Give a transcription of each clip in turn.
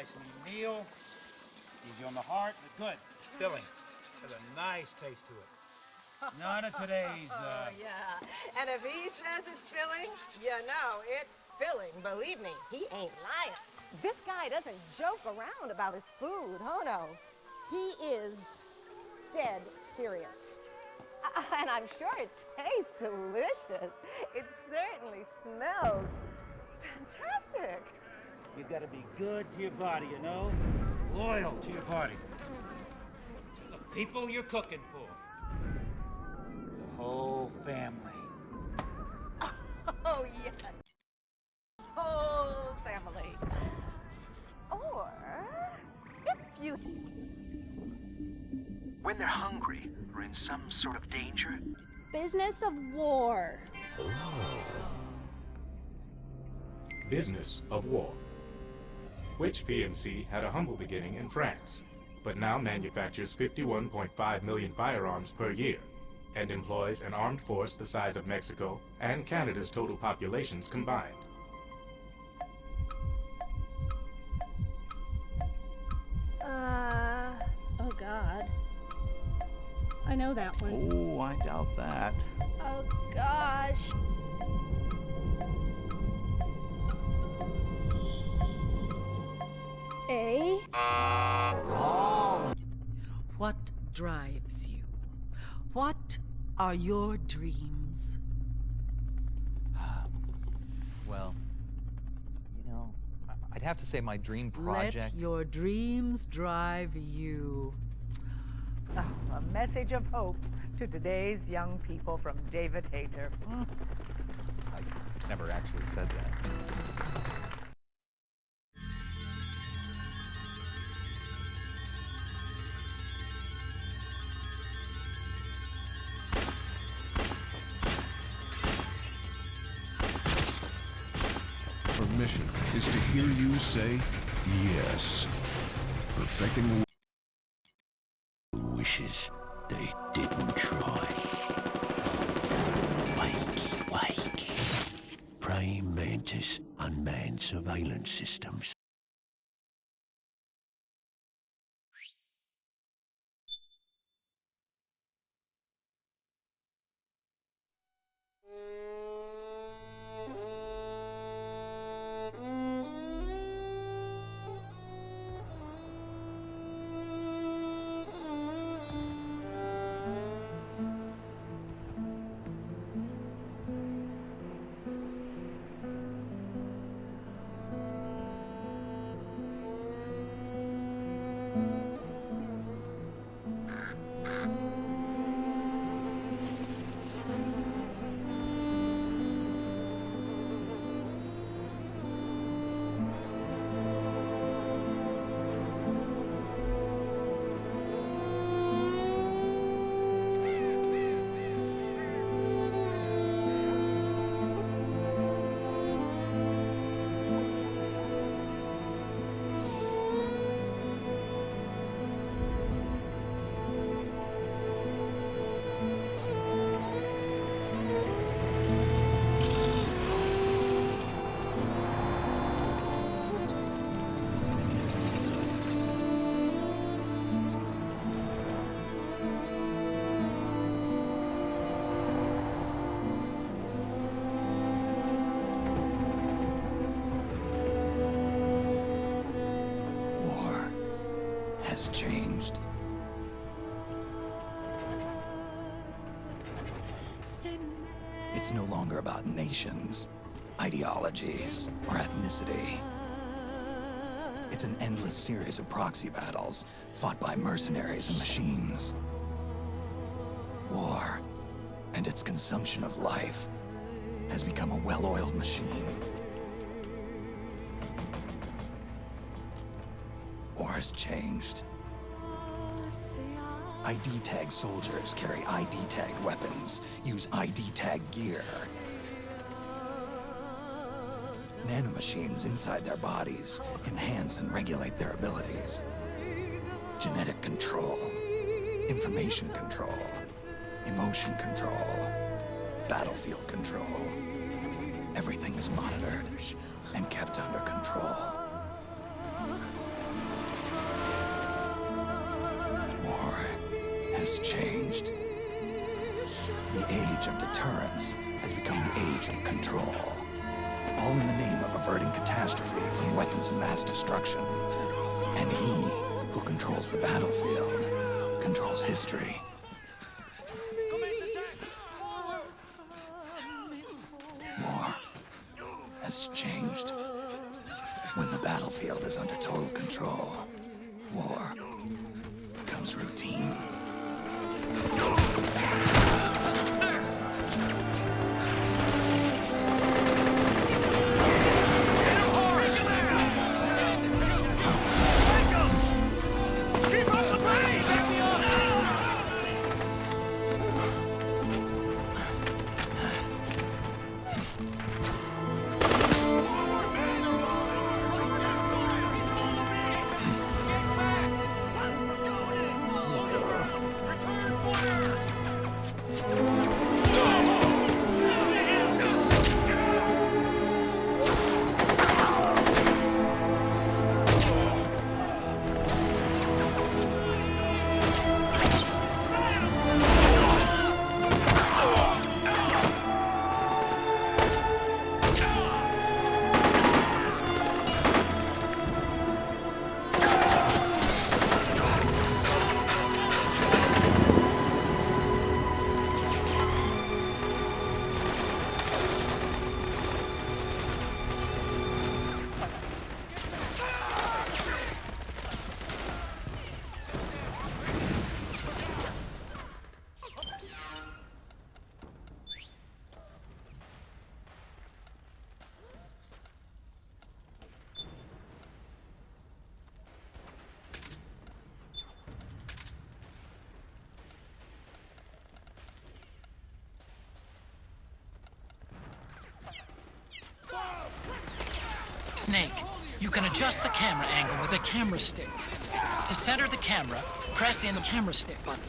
nice and easy meal. Easy on the heart, but good. Filling. Has a nice taste to it. None of today's, Oh, yeah. And if he says it's filling, you know it's filling. Believe me, he ain't lying. This guy doesn't joke around about his food. Oh, no. He is dead serious. And I'm sure it tastes delicious. It certainly smells fantastic. You gotta be good to your body, you know? Loyal to your body. To the people you're cooking for. The whole family. Oh, yeah. Whole family. Or if you... When they're hungry or in some sort of danger. Business of war. Business of War, which PMC had a humble beginning in France, but now manufactures 51.5 million firearms per year, and employs an armed force the size of Mexico and Canada's total populations combined. Oh God. I know that one. Oh, I doubt that. Oh gosh. A? Wrong. What drives you? What are your dreams? Well, you know, I'd have to say my dream project... Let your dreams drive you. A message of hope to today's young people from David Hayter. I never actually said that. Our mission is to hear you say yes. Perfecting the wishes they didn't try. Wakey, wakey. Praying mantis unmanned surveillance systems. Changed. It's no longer about nations, ideologies, or ethnicity. It's an endless series of proxy battles fought by mercenaries and machines. War and its consumption of life has become a well-oiled machine. War has changed. ID tag soldiers carry ID tagged weapons, use ID tag gear. Nanomachines inside their bodies enhance and regulate their abilities. Genetic control, information control, emotion control, battlefield control. Everything is monitored and kept under control. War has changed. The age of deterrence has become the age of control. All in the name of averting catastrophe from weapons of mass destruction. And he who controls the battlefield controls history. War has changed. When the battlefield is under total control, war becomes routine. Snake, you can adjust the camera angle with a camera stick. To center the camera, press in the camera stick button.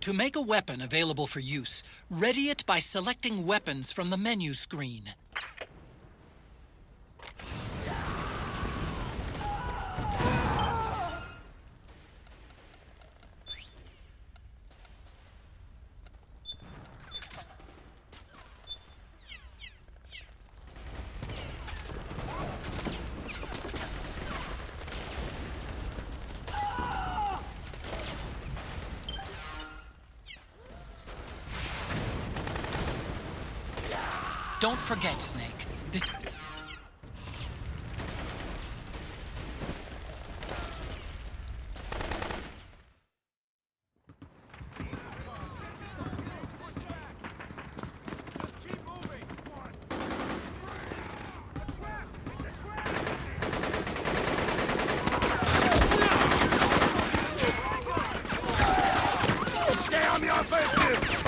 To make a weapon available for use, ready it by selecting weapons from the menu screen. Don't forget, Snake. This Stay on the offensive!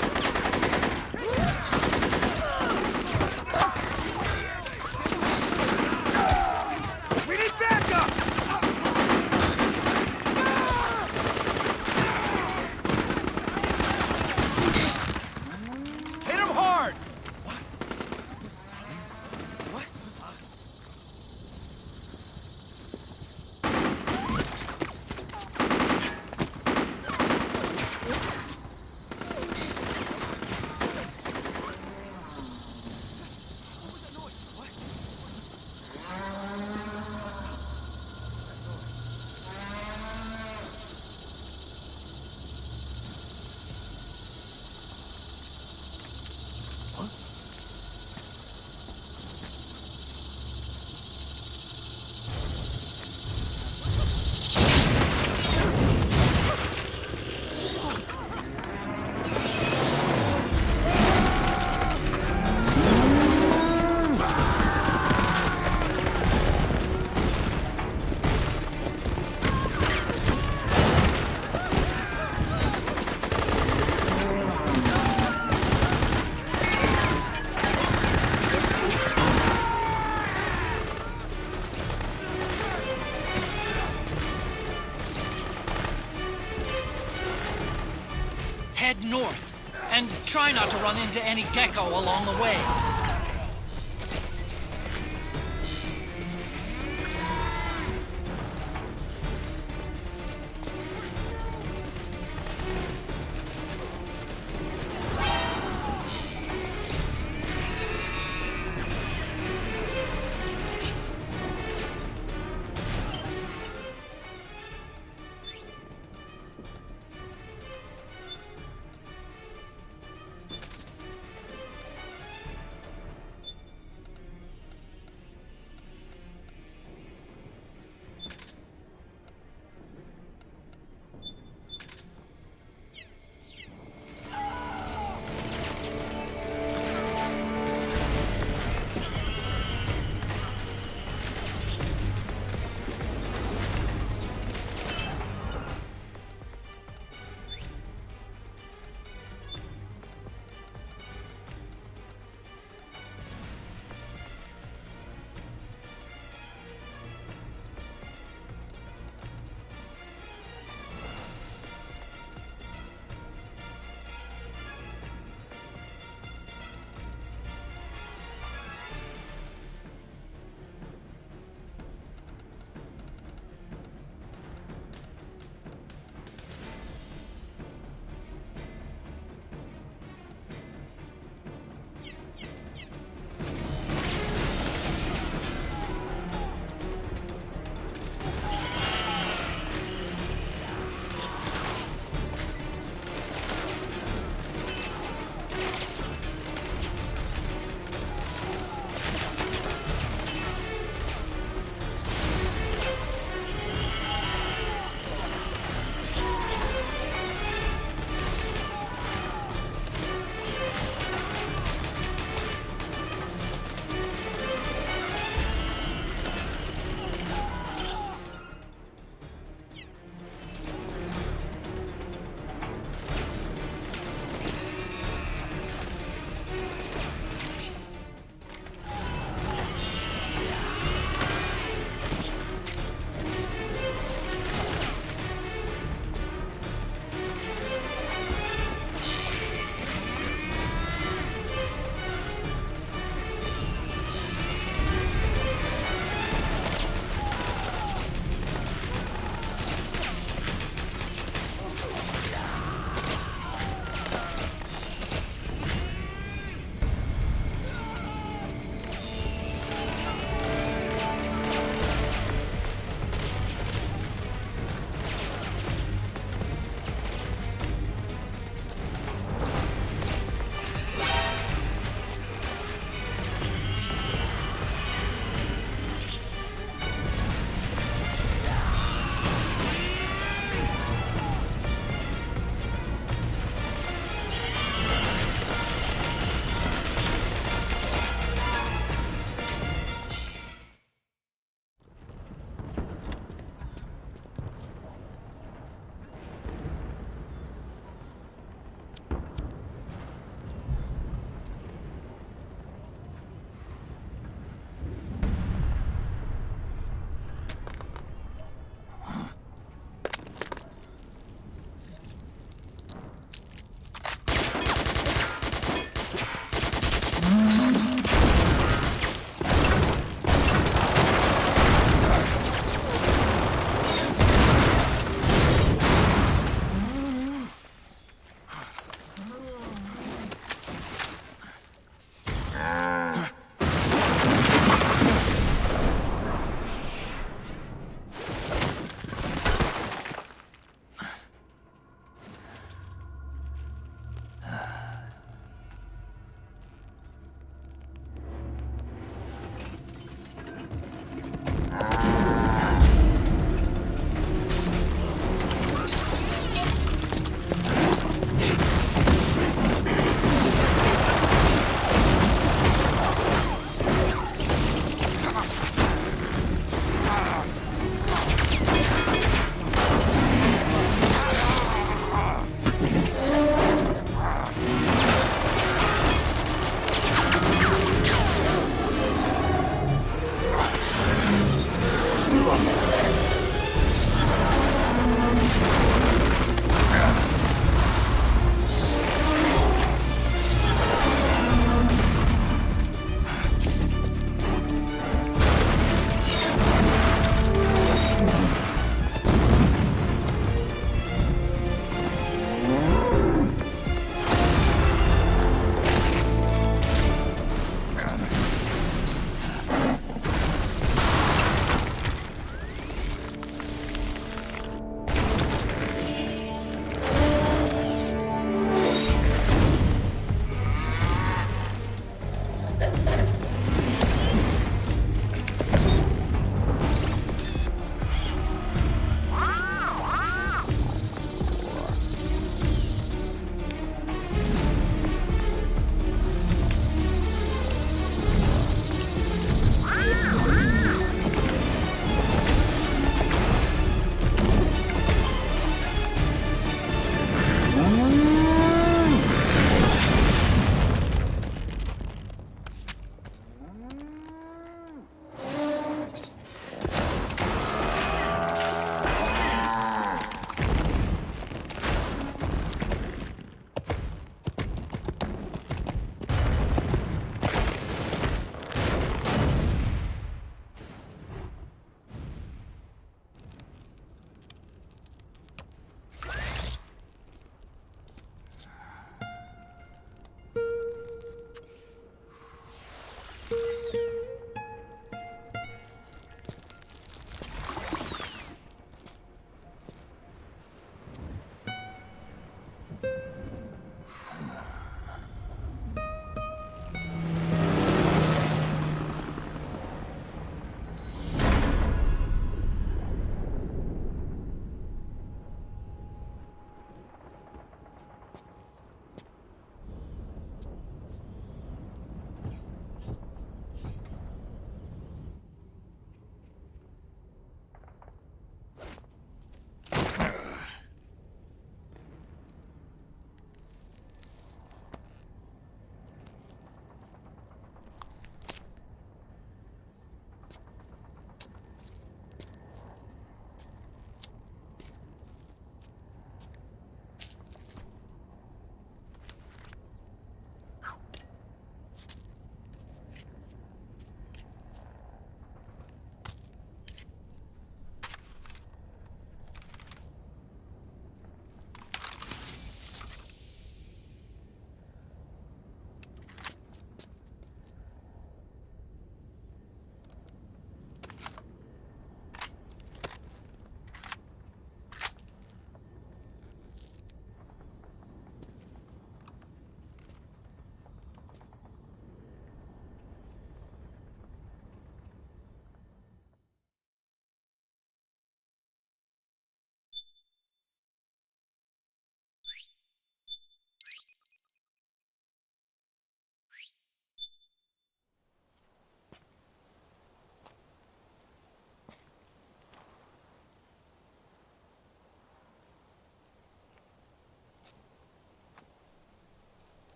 head north. And try not to run into any gecko along the way.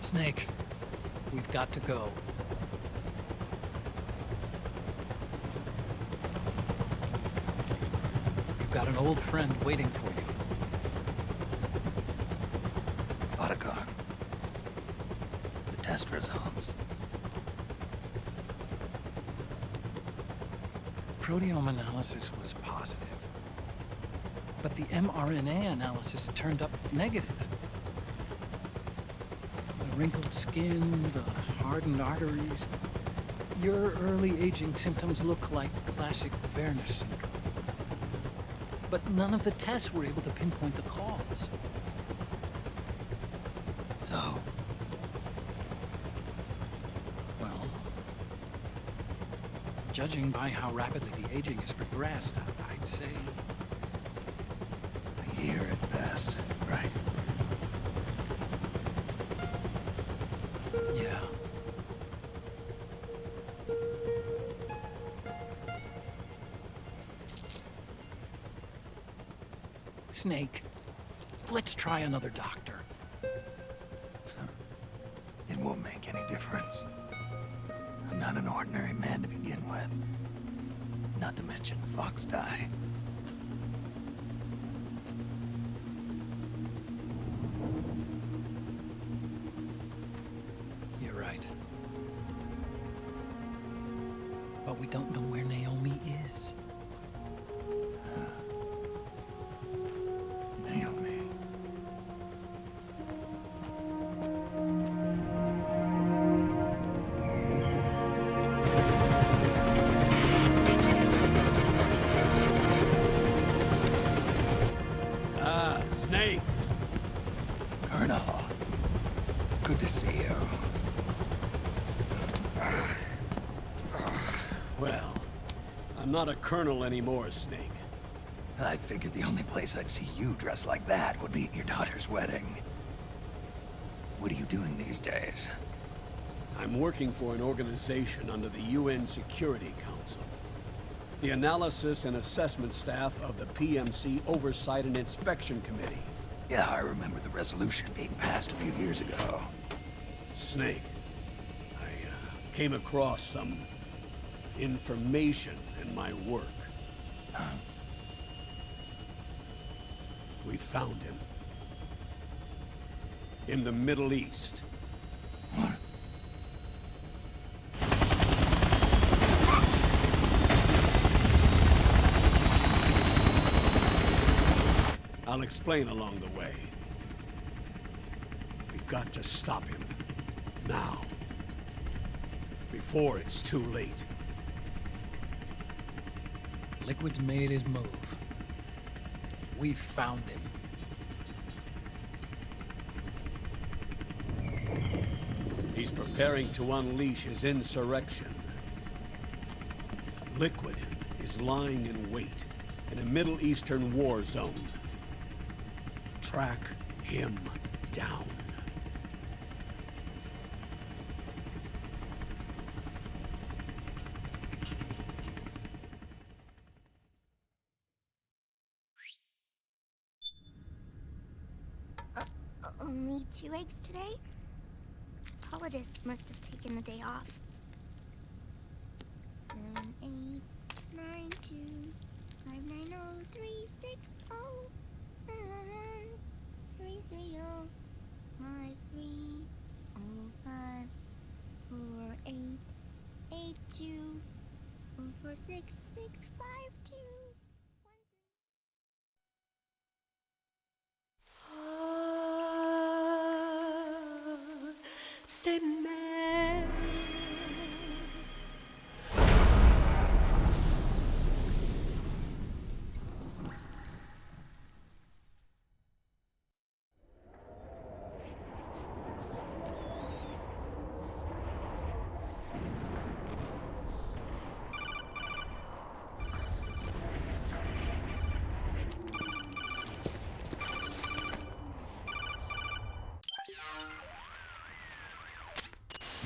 Snake, we've got to go. You've got an old friend waiting for you. Otacon. The test results. Proteome analysis was positive, but the mRNA analysis turned up negative. The wrinkled skin, the hardened arteries. Your early aging symptoms look like classic Werner syndrome. But none of the tests were able to pinpoint the cause. So? Well, judging by how rapidly the aging has progressed, I'd say... A year at best, right? Yeah. Snake, let's try another doctor. It won't make any difference. I'm not an ordinary man to begin with. Not to mention Fox die. You're right. But we don't know where Naomi is. Naomi. Snake. Colonel. Good to see you. Well, I'm not a colonel anymore, Snake. I figured the only place I'd see you dressed like that would be at your daughter's wedding. What are you doing these days? I'm working for an organization under the UN Security Council. The Analysis and Assessment Staff of the PMC Oversight and Inspection Committee. Yeah, I remember the resolution being passed a few years ago. Snake, I came across some information in my work. Huh? We found him. In the Middle East. What? I'll explain along the way. We've got to stop him. Now. Before it's too late. Liquid's made his move. We found him. He's preparing to unleash his insurrection. Liquid is lying in wait in a Middle Eastern war zone. Track him down. Only 2 eggs today? Solidus must have taken the day off. 7, 8, 9, 2, 5, 9, 0, 3, 6, 0, 3, 3, 0, 5, 3, 0, 5, 4, 8, 8, 2, 4, 4, 6, 6, 5, 2. C'est mère.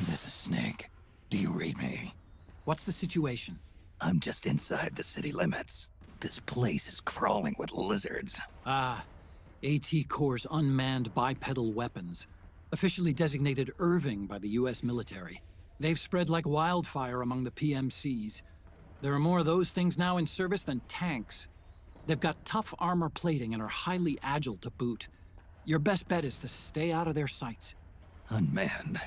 This is Snake. Do you read me? What's the situation? I'm just inside the city limits. This place is crawling with lizards. Ah, AT Corps' unmanned bipedal weapons. officially designated Irving by the US military. They've spread like wildfire among the PMCs. There are more of those things now in service than tanks. They've got tough armor plating and are highly agile to boot. Your best bet is to stay out of their sights. Unmanned.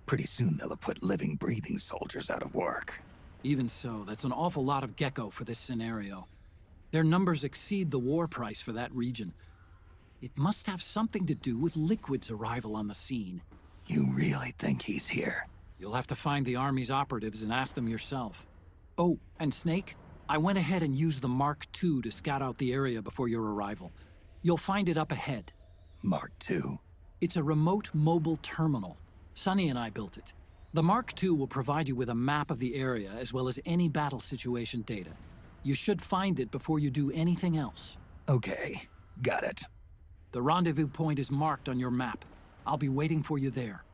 Pretty soon they'll have put living, breathing soldiers out of work. Even so, that's an awful lot of gecko for this scenario. Their numbers exceed the war price for that region. It must have something to do with Liquid's arrival on the scene. You really think he's here? You'll have to find the Army's operatives and ask them yourself. Oh, and Snake, I went ahead and used the Mark II to scout out the area before your arrival. You'll find it up ahead. Mark II? It's a remote mobile terminal. Sonny and I built it. The Mark II will provide you with a map of the area as well as any battle situation data. You should find it before you do anything else. Okay, got it. The rendezvous point is marked on your map. I'll be waiting for you there.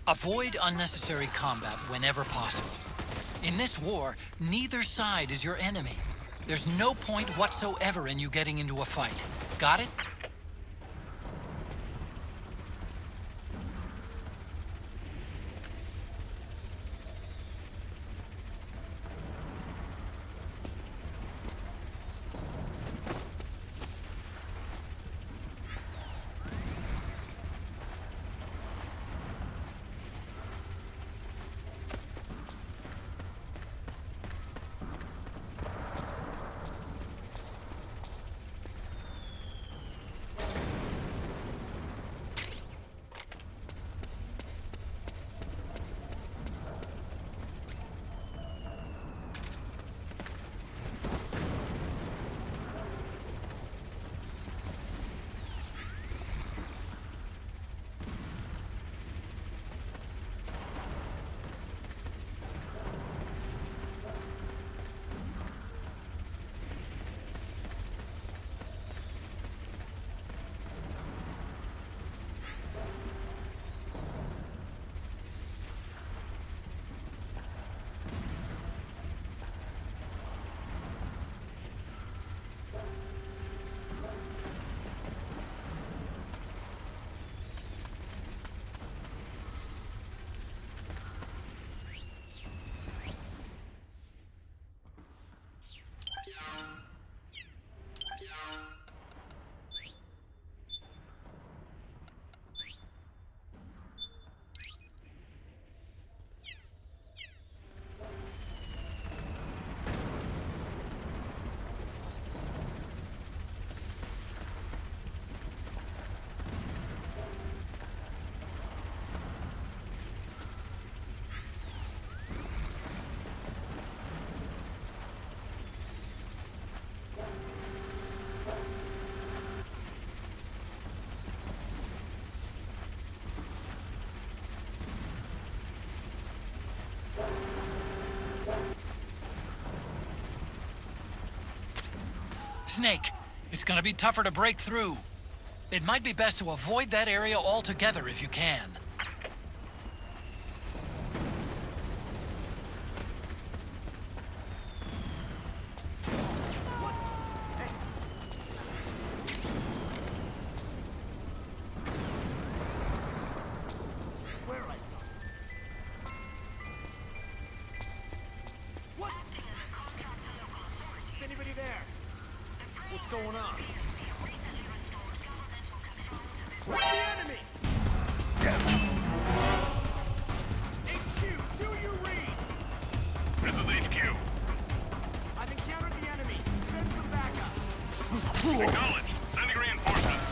Avoid unnecessary combat whenever possible. In this war, neither side is your enemy. There's no point whatsoever in you getting into a fight. Got it? Snake. It's gonna be tougher to break through. It might be best to avoid that area altogether if you can. Swear I saw something. What? Is anybody there? What's going on? Where's the enemy? HQ, do you read? This is HQ. I've encountered the enemy. Send some backup. Acknowledged. Sending reinforcements.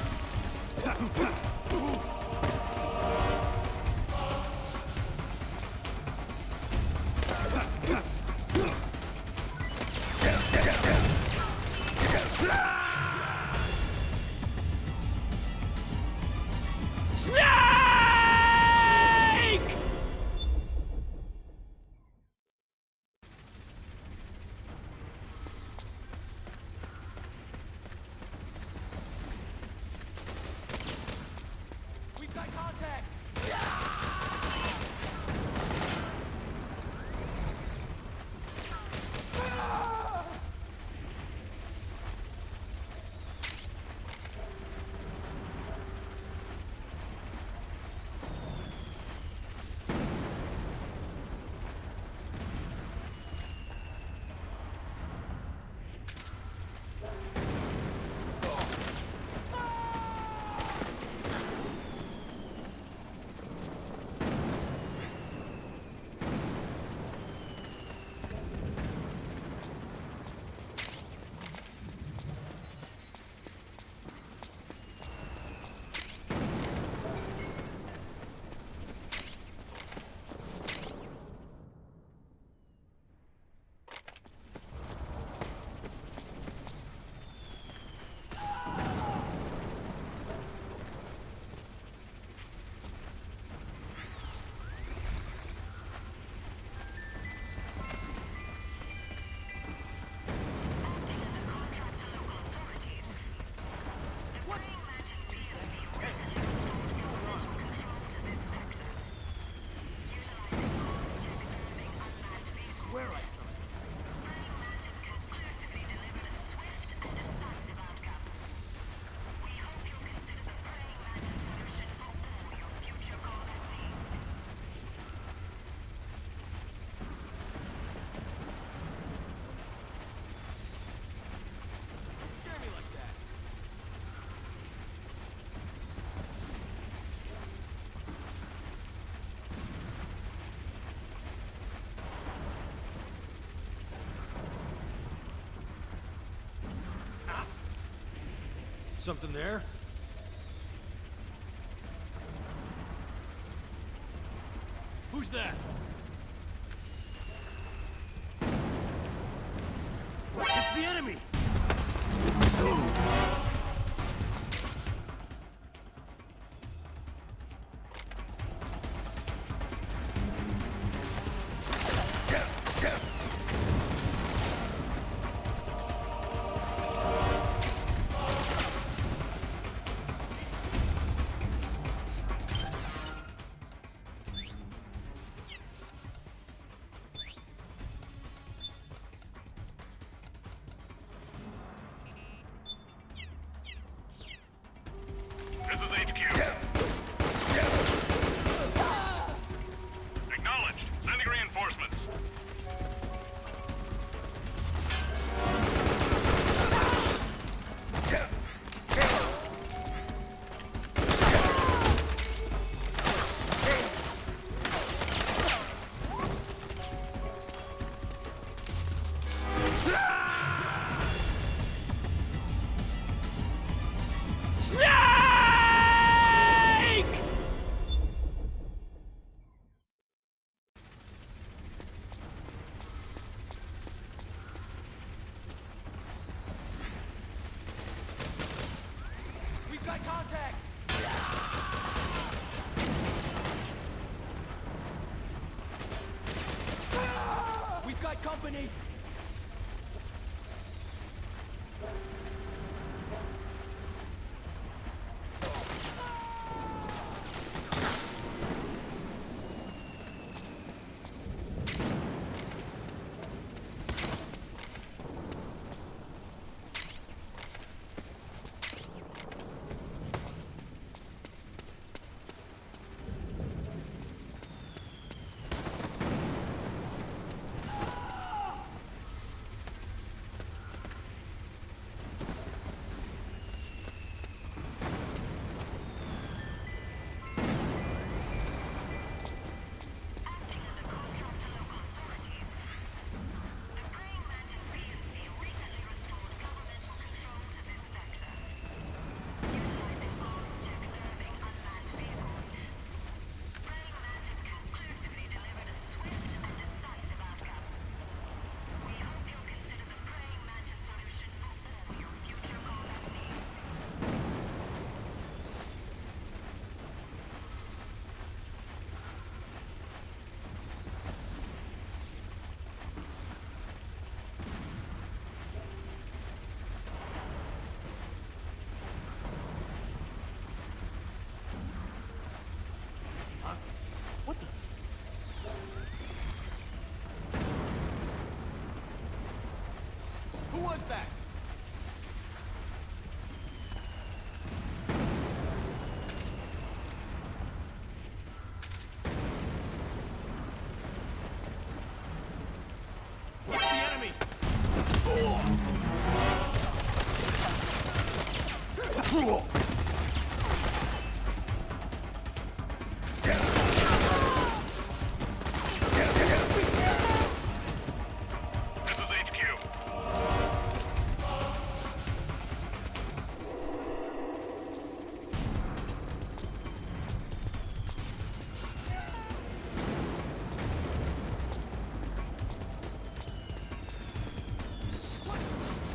Snake! We've got contact! Swear I saw something. Scare me like that. Something there? Who's that? It's the enemy! This is HQ. Acknowledged. Sending reinforcements. Snake! We've got contact! We've got company!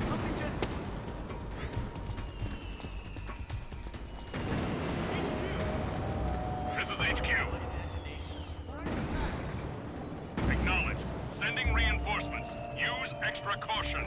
Something just... This is HQ. Acknowledged. Sending reinforcements. Use extra caution.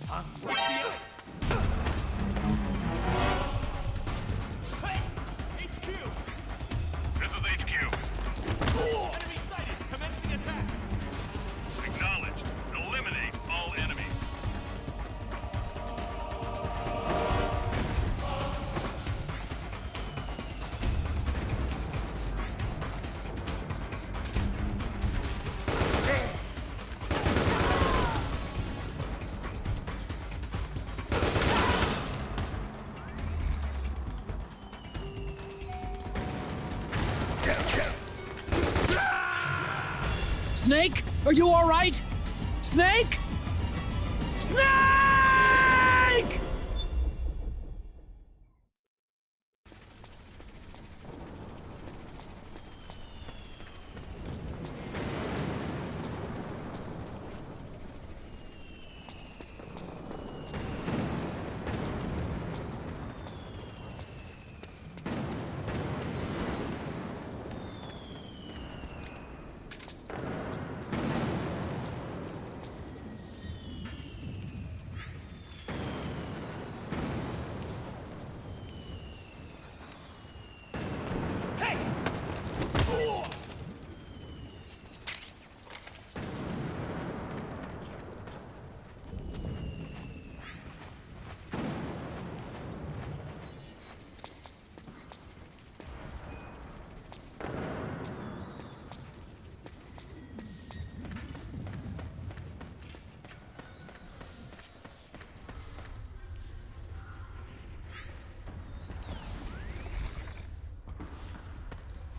Huh? What's the eye? Hey! HQ! This is HQ. Enemy sighted! Commencing attack! Acknowledged. Eliminate all enemies. Snake? Are you all right? Snake? Snake!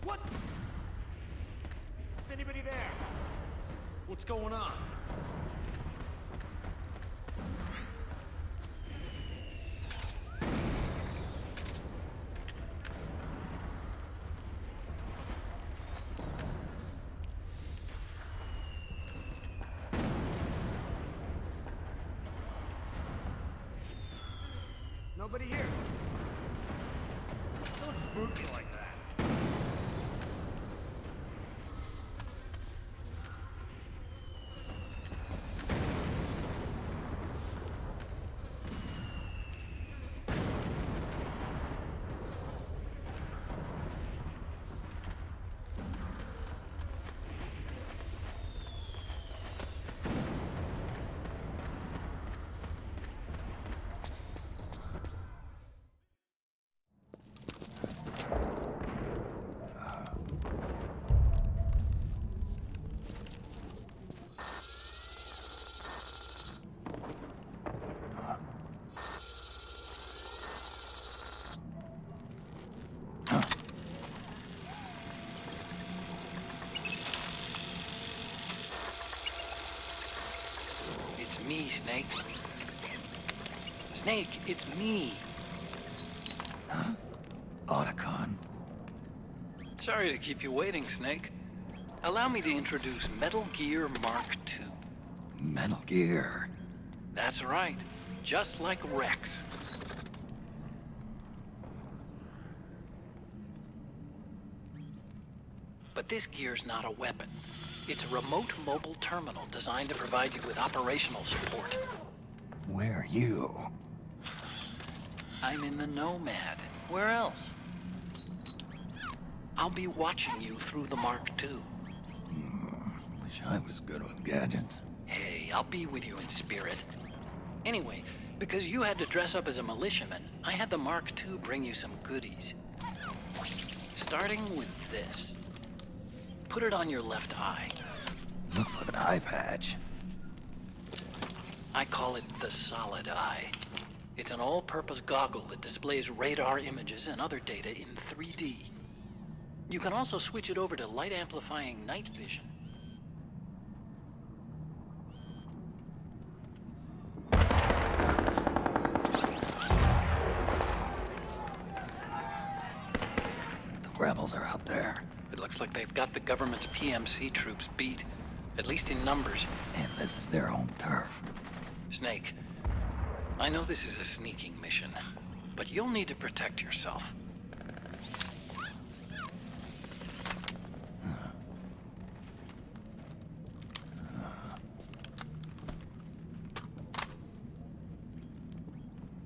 What? Is anybody there? What's going on? Nobody here. Don't spook me like that. It's me, Snake. Snake, it's me. Huh? Otacon. Sorry to keep you waiting, Snake. Allow me to introduce Metal Gear Mark II. Metal Gear. That's right. Just like Rex. But this gear's not a weapon. It's a remote mobile terminal designed to provide you with operational support. Where are you? I'm in the Nomad. Where else? I'll be watching you through the Mark II. Wish I was good with gadgets. Hey, I'll be with you in spirit. Anyway, because you had to dress up as a militiaman, I had the Mark II bring you some goodies. Starting with this. Put it on your left eye. Looks like an eye patch. I call it the Solid Eye. It's an all-purpose goggle that displays radar images and other data in 3D. You can also switch it over to light-amplifying night vision. The rebels are out there. It looks like they've got the government's PMC troops beat, at least in numbers. And this is their home turf. Snake, I know this is a sneaking mission, but you'll need to protect yourself.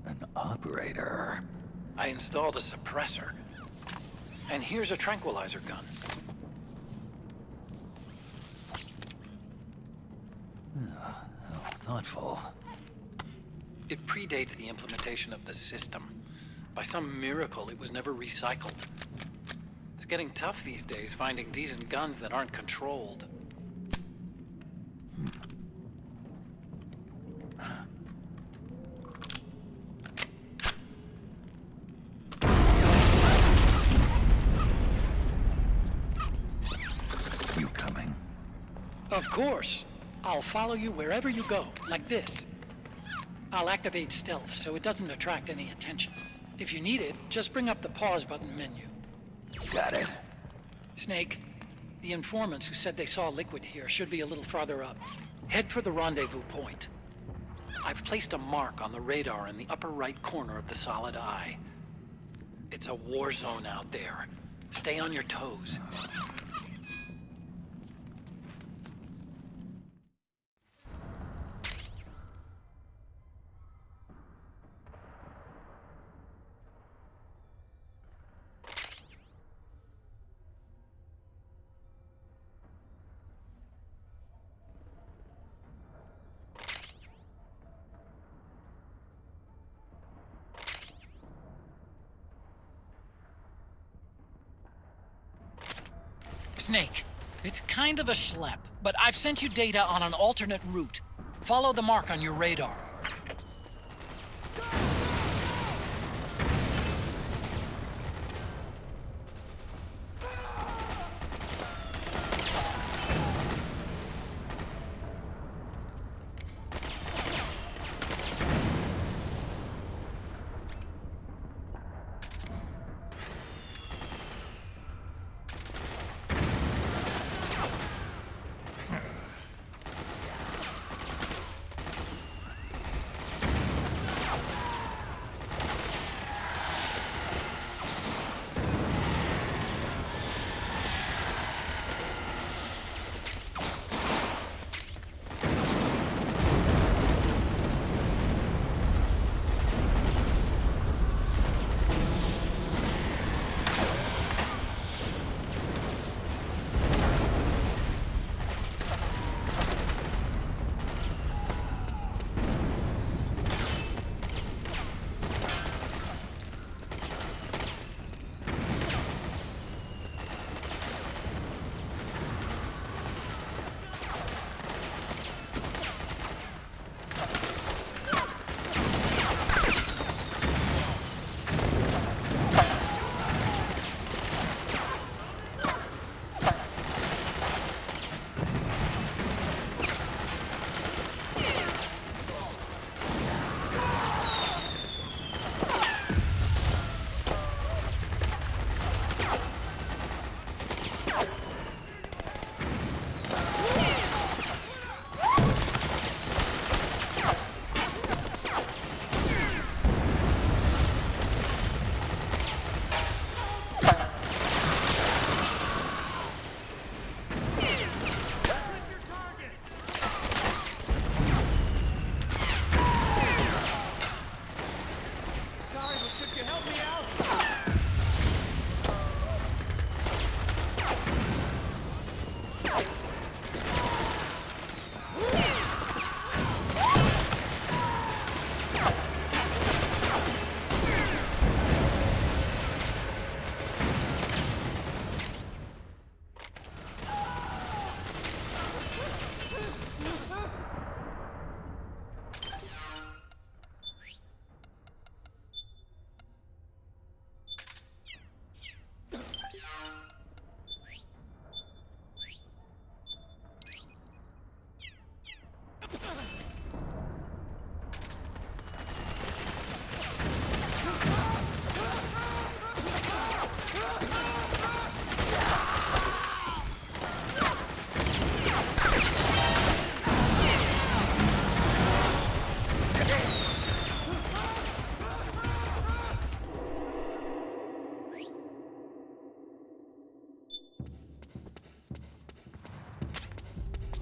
An operator. I installed a suppressor. And here's a tranquilizer gun. How thoughtful. It predates the implementation of the system. By some miracle, it was never recycled. It's getting tough these days finding decent guns that aren't controlled. You coming? Of course. I'll follow you wherever you go, like this. I'll activate stealth so it doesn't attract any attention. If you need it, just bring up the pause button menu. Got it. Snake, the informants who said they saw liquid here should be a little farther up. Head for the rendezvous point. I've placed a mark on the radar in the upper right corner of the Solid Eye. It's a war zone out there. Stay on your toes. Snake, it's kind of a schlep, but I've sent you data on an alternate route. Follow the mark on your radar.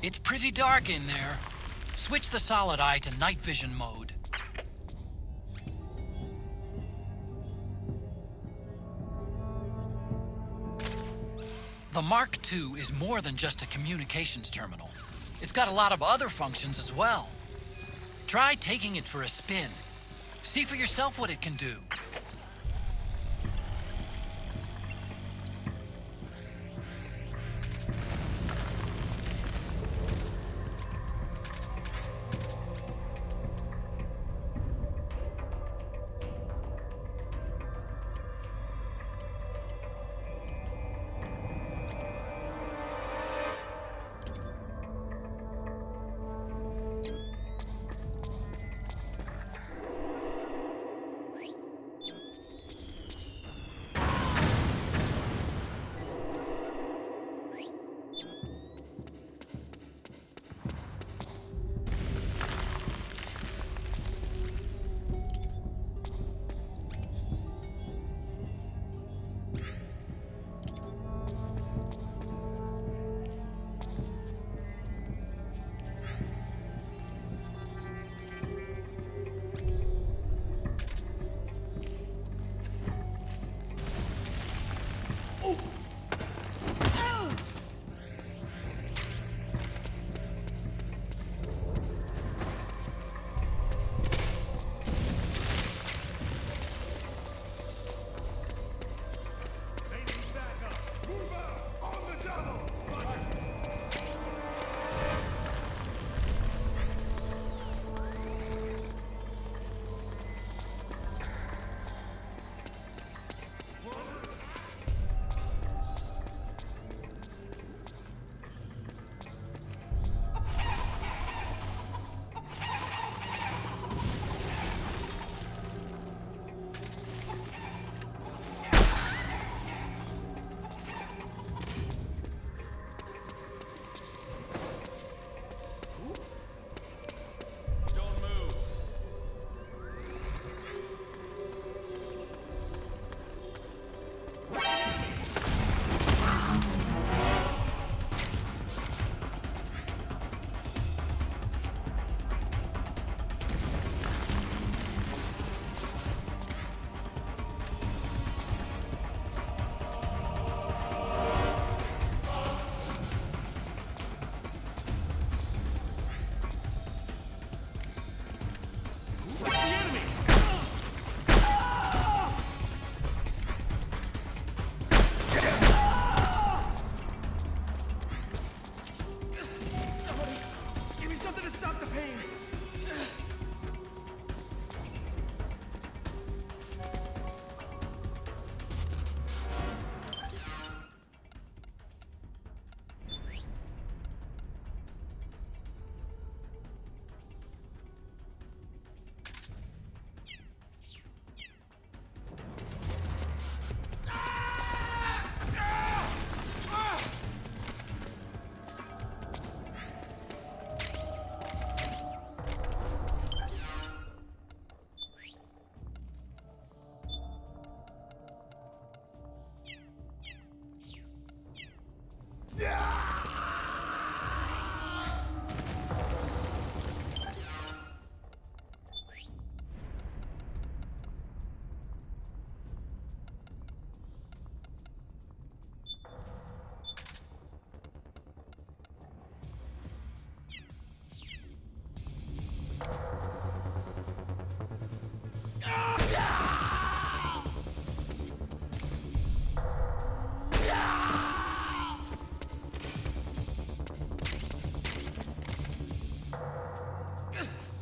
It's pretty dark in there. Switch the solid eye to night vision mode. The Mark II is more than just a communications terminal. It's got a lot of other functions as well. Try taking it for a spin. See for yourself what it can do.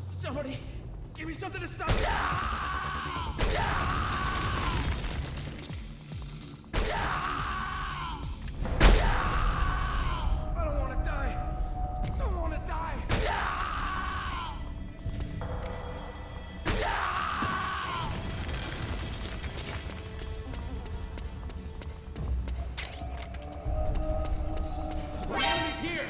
Somebody, give me something to stop. I don't want to die. Don't want to die. The enemy's here.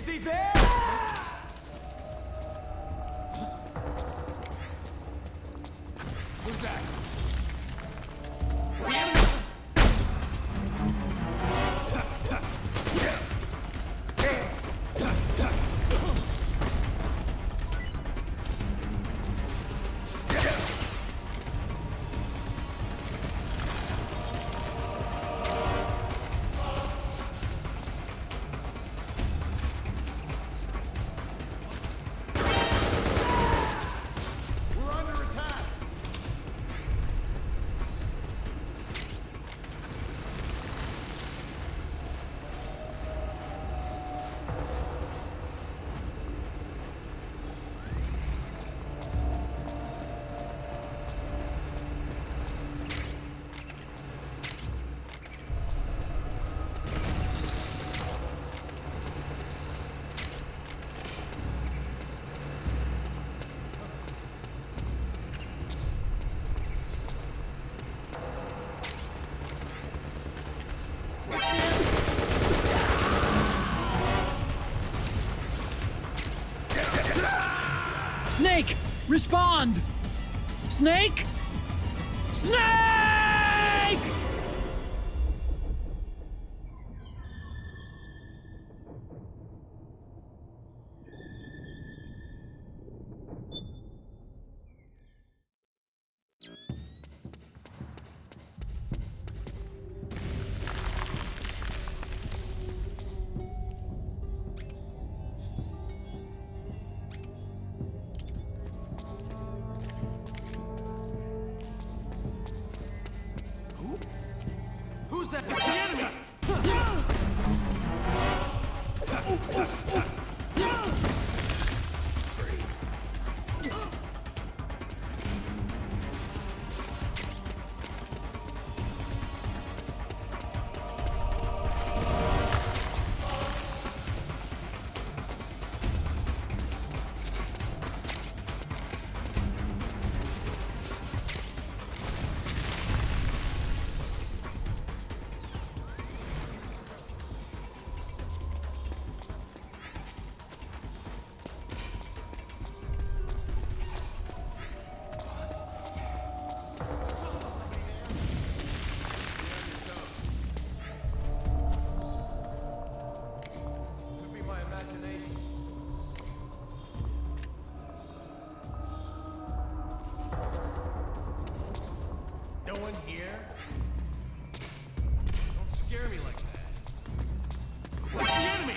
Is he there? Who's that? The enemy! We're under attack! Snake! Respond! Snake! Snake! Who's that? It's the enemy! Could be my imagination. No one here? Don't scare me like that. It's the enemy!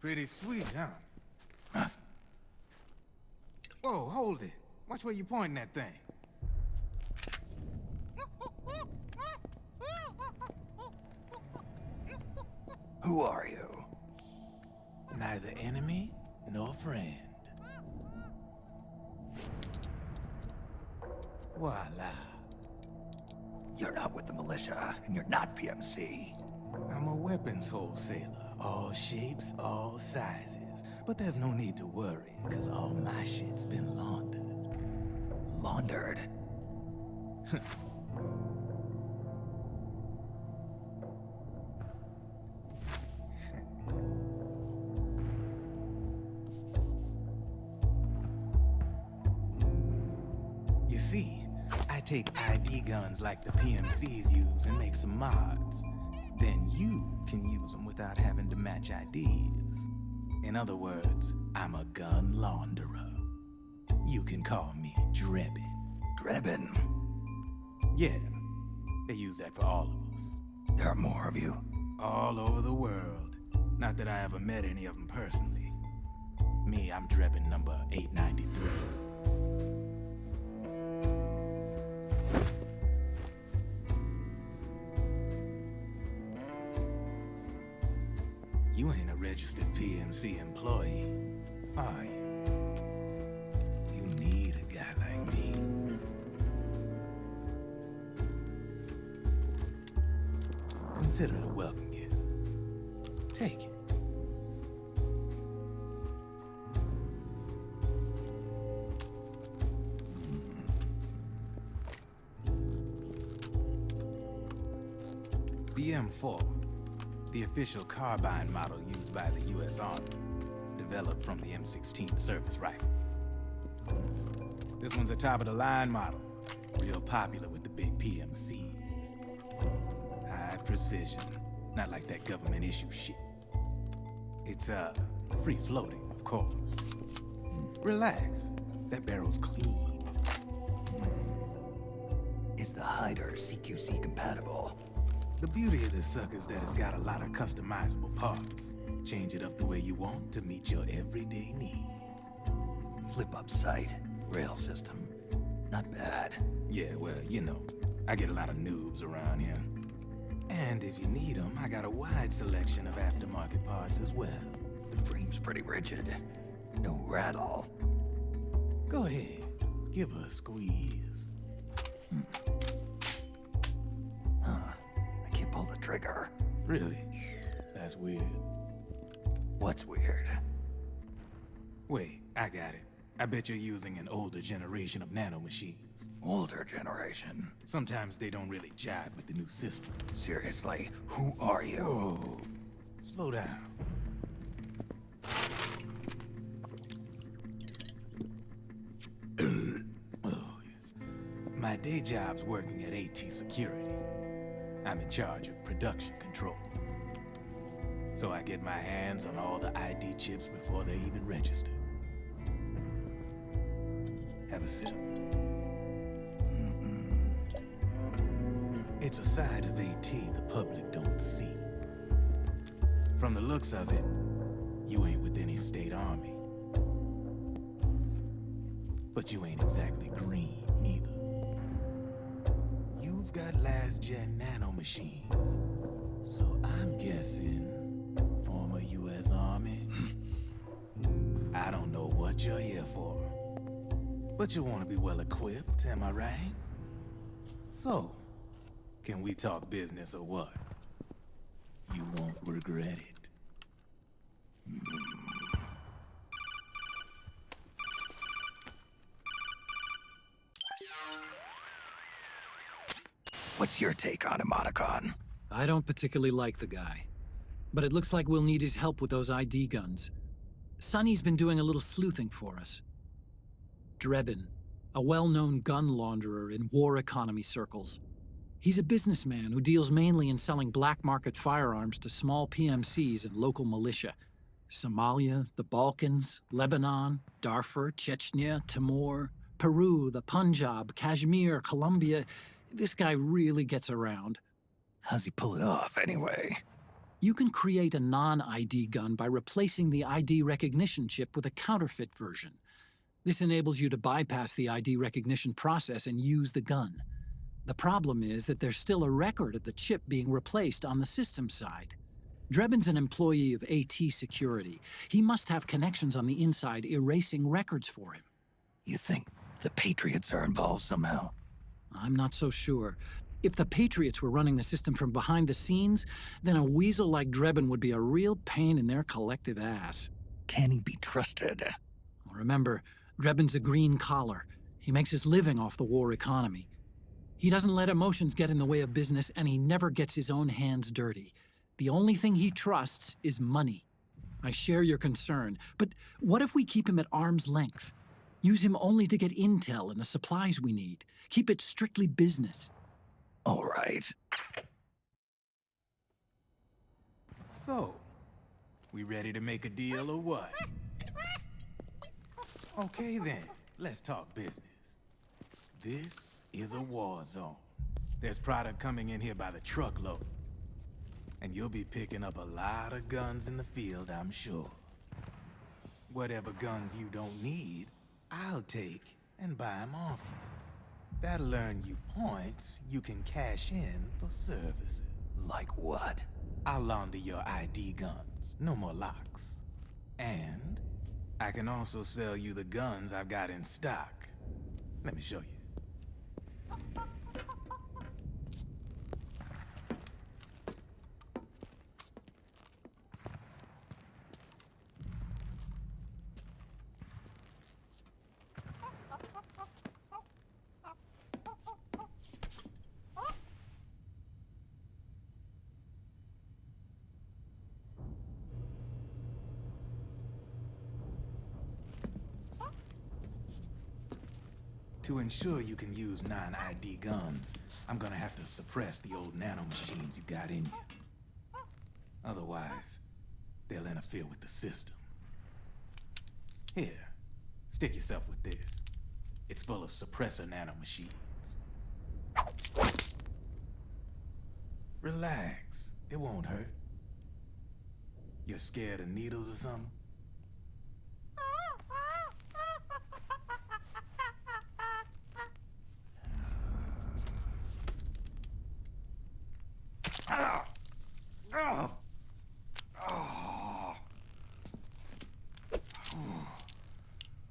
Pretty sweet, huh? Whoa, hold it. Watch where you pointing that thing. Who are you? Neither enemy nor friend. Voila. You're not with the militia, and you're not PMC. I'm a weapons wholesaler. All shapes, all sizes. But there's no need to worry, because all my shit's been laundered. Laundered? You see, I take ID guns like the PMCs use and make some mods. Then you can use them without having to match IDs. In other words, I'm a gun launderer. You can call me Drebin. Drebin? Yeah, they use that for all of us. There are more of you? All over the world. Not that I ever met any of them personally. Me, I'm Drebin number 893. You ain't a registered PMC employee, are you? You need a guy like me. Consider it a welcome gift. Take it. The M4. The official carbine model used by the U.S. Army, developed from the M16 service rifle. This one's a top-of-the-line model, real popular with the big PMCs. High precision, not like that government-issue shit. It's, free-floating, of course. Relax, that barrel's clean. Is the hider CQC compatible? The beauty of this sucker is that it's got a lot of customizable parts. Change it up the way you want to meet your everyday needs. Flip-up sight, rail system. Not bad. Yeah, well, you know, I get a lot of noobs around here. And if you need them, I got a wide selection of aftermarket parts as well. The frame's pretty rigid. No rattle. Go ahead, give her a squeeze. Pull the trigger. Really? That's weird. What's weird? Wait, I got it. I bet you're using an older generation of nanomachines. Older generation? Sometimes they don't really jive with the new system. Seriously, who are you? Whoa. Slow down. My day job's working at AT Security. I'm in charge of production control. So I get my hands on all the ID chips before they even register. Have a sip. It's a side of AT the public don't see. From the looks of it, you ain't with any state army. But you ain't exactly green, neither. You've got last-gen nanomachines. So I'm guessing former U.S. Army. I don't know what you're here for. But you want to be well-equipped, am I right? So, can we talk business or what? You won't regret it. What's your take on Emoticon? I don't particularly like the guy. But it looks like we'll need his help with those ID guns. Sonny's been doing a little sleuthing for us. Drebin, a well-known gun launderer in war economy circles. He's a businessman who deals mainly in selling black market firearms to small PMCs and local militia. Somalia, the Balkans, Lebanon, Darfur, Chechnya, Timor, Peru, the Punjab, Kashmir, Colombia. This guy really gets around. How's he pull it off, anyway? You can create a non-ID gun by replacing the ID recognition chip with a counterfeit version. This enables you to bypass the ID recognition process and use the gun. The problem is that there's still a record of the chip being replaced on the system side. Drebin's an employee of AT Security. He must have connections on the inside erasing records for him. You think the Patriots are involved somehow? I'm not so sure. If the Patriots were running the system from behind the scenes, then a weasel like Drebin would be a real pain in their collective ass. Can he be trusted? Remember, Drebin's a green collar. He makes his living off the war economy. He doesn't let emotions get in the way of business, and he never gets his own hands dirty. The only thing he trusts is money. I share your concern, but what if we keep him at arm's length? Use him only to get intel and the supplies we need. Keep it strictly business. All right. So, we ready to make a deal or what? Okay then, let's talk business. This is a war zone. There's product coming in here by the truckload. And you'll be picking up a lot of guns in the field, I'm sure. Whatever guns you don't need, I'll take and buy them off you. That'll earn you points you can cash in for services. Like what? I'll launder your ID guns, no more locks. And I can also sell you the guns I've got in stock. Let me show you. To ensure you can use non-ID guns, I'm gonna have to suppress the old nanomachines you got in you. Otherwise, they'll interfere with the system. Here, stick yourself with this. It's full of suppressor nanomachines. Relax, it won't hurt. You're scared of needles or something?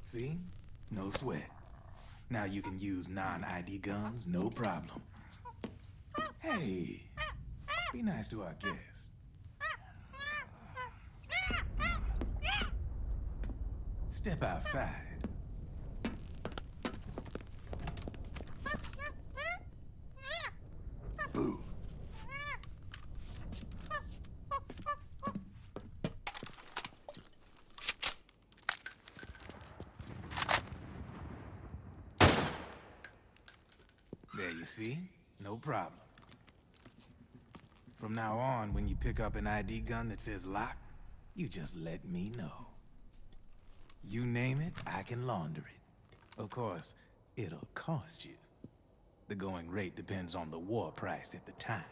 See? No sweat. Now you can use non-ID guns, no problem. Hey, be nice to our guest. Step outside. Boo. There you see, no problem. From now on, when you pick up an ID gun that says lock, you just let me know. You name it, I can launder it. Of course, it'll cost you. The going rate depends on the war price at the time.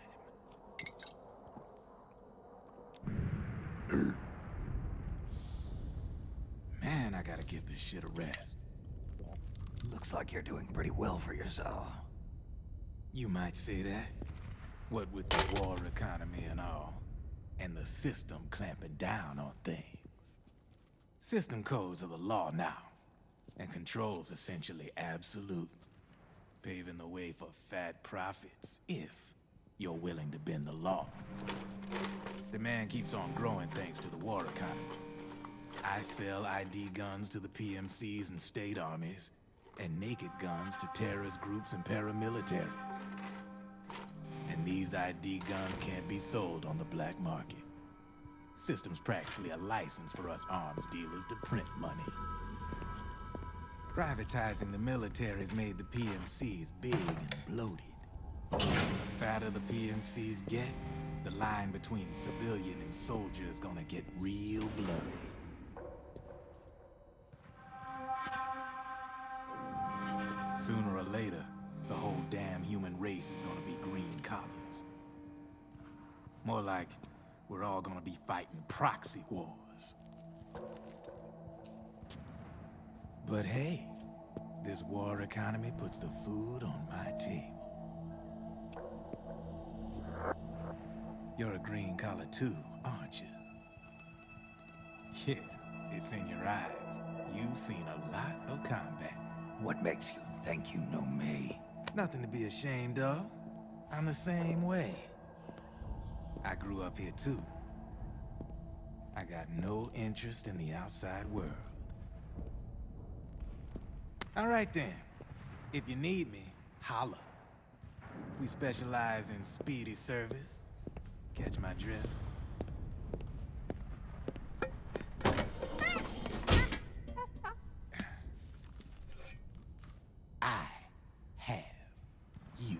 Man, I gotta give this shit a rest. Looks like you're doing pretty well for yourself. You might say that. What with the war economy and all, and the system clamping down on things. System codes are the law now, and control's essentially absolute, paving the way for fat profits if you're willing to bend the law. Demand keeps on growing thanks to the war economy. I sell ID guns to the PMCs and state armies, and naked guns to terrorist groups and paramilitaries. And these ID guns can't be sold on the black market. System's practically a license for us arms dealers to print money. Privatizing the military's made the PMCs big and bloated. The fatter the PMCs get, the line between civilian and soldier is gonna get real blurry. Sooner or later, the whole damn human race is gonna be green collars. More like we're all gonna be fighting proxy wars. But hey, this war economy puts the food on my table. You're a green collar too, aren't you? Yeah, it's in your eyes. You've seen a lot of combat. What makes you think you know me? Nothing to be ashamed of. I'm the same way. I grew up here too. I got no interest in the outside world. All right then. If you need me, holla. We specialize in speedy service. Catch my drift? I have you.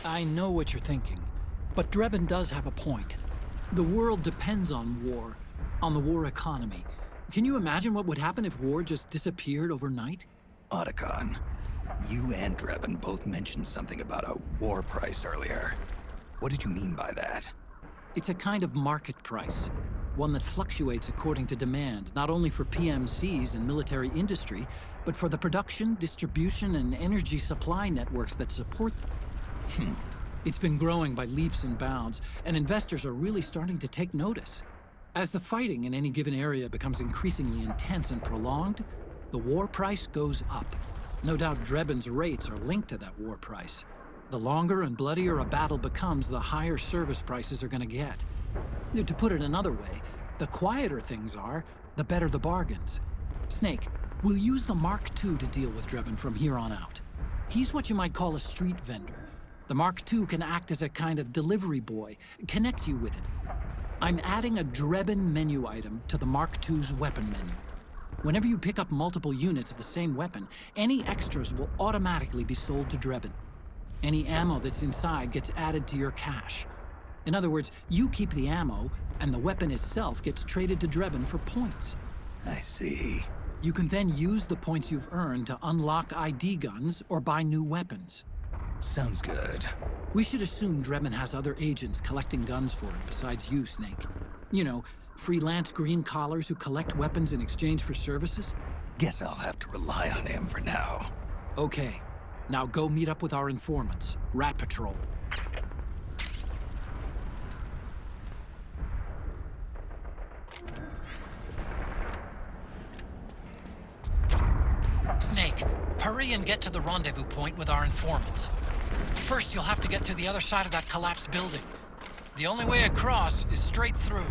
I know what you're thinking, but Drebin does have a point. The world depends on war, on the war economy. Can you imagine what would happen if war just disappeared overnight? Otacon, you and Drebin both mentioned something about a war price earlier. What did you mean by that? It's a kind of market price, one that fluctuates according to demand, not only for PMCs and military industry, but for the production, distribution, and energy supply networks that support them. It's been growing by leaps and bounds, and investors are really starting to take notice. As the fighting in any given area becomes increasingly intense and prolonged, the war price goes up. No doubt Drebin's rates are linked to that war price. The longer and bloodier a battle becomes, the higher service prices are going to get. To put it another way, the quieter things are, the better the bargains. Snake, we'll use the Mark II to deal with Drebin from here on out. He's what you might call a street vendor. The Mark II can act as a kind of delivery boy, connect you with him. I'm adding a Drebin menu item to the Mark II's weapon menu. Whenever you pick up multiple units of the same weapon, any extras will automatically be sold to Drebin. Any ammo that's inside gets added to your cache. In other words, you keep the ammo, and the weapon itself gets traded to Drebin for points. I see. You can then use the points you've earned to unlock ID guns or buy new weapons. Sounds good. We should assume Drebin has other agents collecting guns for him besides you, Snake. You know, freelance green collars who collect weapons in exchange for services? Guess I'll have to rely on him for now. Okay. Now go meet up with our informants, Rat Patrol. Snake, hurry and get to the rendezvous point with our informants. First, you'll have to get to the other side of that collapsed building. The only way across is straight through.